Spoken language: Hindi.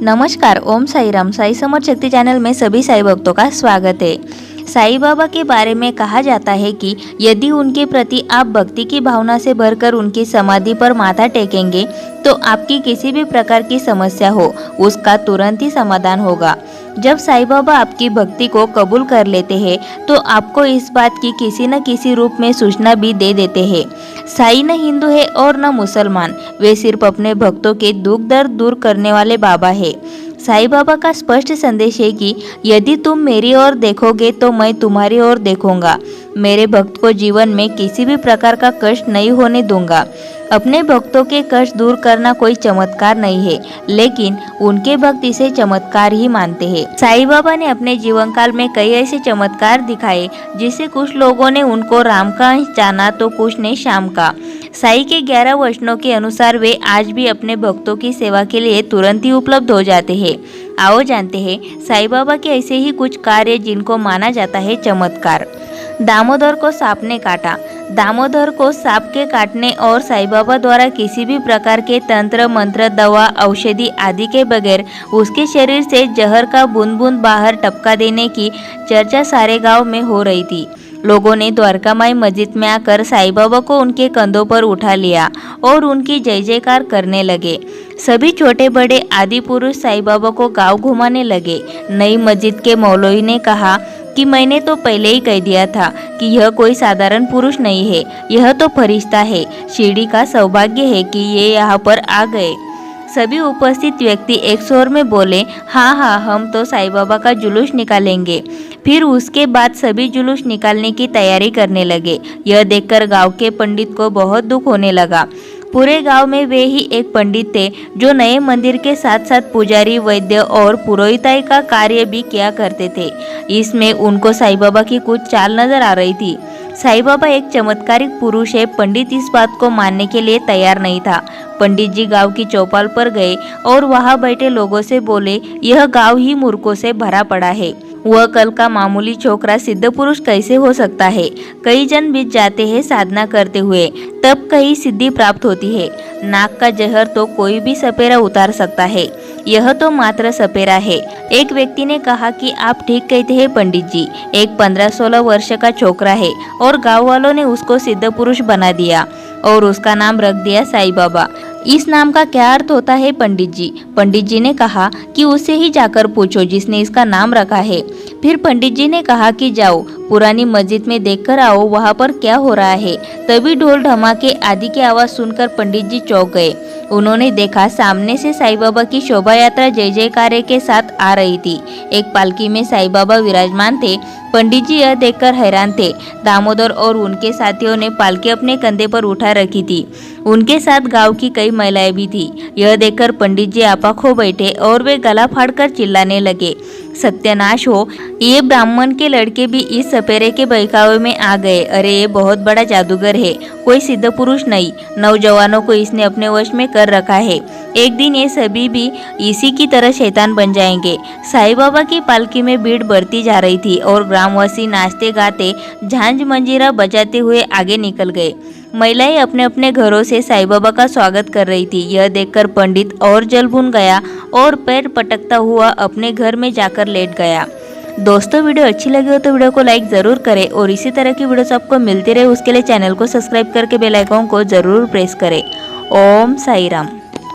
नमस्कार, ओम साई राम। साई समर्थ शक्ति चैनल में सभी साई भक्तों का स्वागत है। साईं बाबा के बारे में कहा जाता है कि यदि उनके प्रति आप भक्ति की भावना से भरकर उनकी समाधि पर माथा टेकेंगे तो आपकी किसी भी प्रकार की समस्या हो उसका तुरंत ही समाधान होगा। जब साईं बाबा आपकी भक्ति को कबूल कर लेते हैं तो आपको इस बात की किसी न किसी रूप में सूचना भी दे देते हैं। साईं न हिंदू है और न मुसलमान, वे सिर्फ अपने भक्तों के दुख दर्द दूर करने वाले बाबा है। साईं बाबा का स्पष्ट संदेश है कि यदि तुम मेरी ओर देखोगे तो मैं तुम्हारी ओर देखूंगा। मेरे भक्त को जीवन में किसी भी प्रकार का कष्ट नहीं होने दूंगा। अपने भक्तों के कष्ट दूर करना कोई चमत्कार नहीं है, लेकिन उनके भक्त इसे चमत्कार ही मानते हैं। साईं बाबा ने अपने जीवन काल में कई ऐसे चमत्कार दिखाए जिससे कुछ लोगों ने उनको राम का अंश जाना तो कुछ ने श्याम का। साईं के 11 वचनों के अनुसार वे आज भी अपने भक्तों की सेवा के लिए तुरंत ही उपलब्ध हो जाते हैं। आओ जानते हैं साईं बाबा के ऐसे ही कुछ कार्य जिनको माना जाता है चमत्कार। दामोदर को सांप ने काटा। दामोदर को सांप के काटने और साईं बाबा द्वारा किसी भी प्रकार के तंत्र मंत्र दवा औषधि आदि के बगैर उसके शरीर से जहर का बूंद बूंद बाहर टपका देने की चर्चा सारे गांव में हो रही थी। लोगों ने द्वारका माई मस्जिद में आकर साईं बाबा को उनके कंधों पर उठा लिया और उनकी जय जयकार करने लगे। सभी छोटे बड़े आदि पुरुष साईं बाबा को गांव घुमाने लगे। नई मस्जिद के मौलवी ने कहा कि मैंने तो पहले ही कह दिया था कि यह कोई साधारण पुरुष नहीं है, यह तो फरिश्ता है। शिरडी का सौभाग्य है कि ये यहाँ पर आ गए। सभी उपस्थित व्यक्ति एक स्वर में बोले, हाँ हाँ, हम तो साईं बाबा का जुलूस निकालेंगे। फिर उसके बाद सभी जुलूस निकालने की तैयारी करने लगे। यह देखकर गांव के पंडित को बहुत दुख होने लगा। पूरे गांव में वे ही एक पंडित थे जो नए मंदिर के साथ साथ पुजारी, वैद्य और पुरोहिताई का कार्य भी किया करते थे। इसमें उनको साईं बाबा की कुछ चाल नजर आ रही थी। साईं बाबा एक चमत्कारिक पुरुष है, पंडित इस बात को मानने के लिए तैयार नहीं था। पंडित जी गांव की चौपाल पर गए और वहां बैठे लोगों से बोले, यह गांव ही मूर्खों से भरा पड़ा है। वह कल का मामूली छोकरा सिद्ध पुरुष कैसे हो सकता है। कई जन बीत जाते हैं साधना करते हुए, तब कहीं सिद्धि प्राप्त होती है। नाक का जहर तो कोई भी सपेरा उतार सकता है, यह तो मात्र सपेरा है। एक व्यक्ति ने कहा कि आप ठीक कहते हैं पंडित जी। एक 15-16 वर्ष का छोकरा है और गांव वालों ने उसको सिद्ध पुरुष बना दिया और उसका नाम रख दिया साईं बाबा। इस नाम का क्या अर्थ होता है पंडित जी? पंडित जी ने कहा कि उससे ही जाकर पूछो जिसने इसका नाम रखा है। फिर पंडित जी ने कहा कि जाओ पुरानी मस्जिद में देखकर आओ वहां पर क्या हो रहा है। तभी ढोल धमाके आदि की आवाज सुनकर पंडित जी चौंक गए। उन्होंने देखा सामने से साईं बाबा की शोभा यात्रा जय जयकारे के साथ आ रही थी। एक पालकी में साईं बाबा विराजमान थे। पंडित जी यह देखकर हैरान थे। दामोदर और उनके साथियों ने पालकी अपने कंधे पर उठा रखी थी। उनके साथ गांव की कई महिलाएं भी थी। यह देखकर पंडित जी आपा खो बैठे और वे गला फाड़कर चिल्लाने लगे, सत्यानाश हो, ये ब्राह्मण के लड़के भी इस सपेरे के बहकावे में आ गए। अरे ये बहुत बड़ा जादूगर है, कोई सिद्ध पुरुष नहीं। नौजवानों को इसने अपने वश में कर रखा है। एक दिन ये सभी भी इसी की तरह शैतान बन जाएंगे। साईं बाबा की पालकी में भीड़ बढ़ती जा रही थी और ग्रामवासी नाचते गाते झांझ मंजीरा बजाते हुए आगे निकल गए। महिलाएं अपने अपने घरों से साईं बाबा का स्वागत कर रही थी। यह देखकर पंडित और जल भुन गया और पैर पटकता हुआ अपने घर में जाकर लेट गया। दोस्तों, वीडियो अच्छी लगी हो तो वीडियो को लाइक जरूर करें और इसी तरह की वीडियोस आपको मिलती रहे उसके लिए चैनल को सब्सक्राइब करके बेल आइकन को जरूर प्रेस करें। ओम साई राम।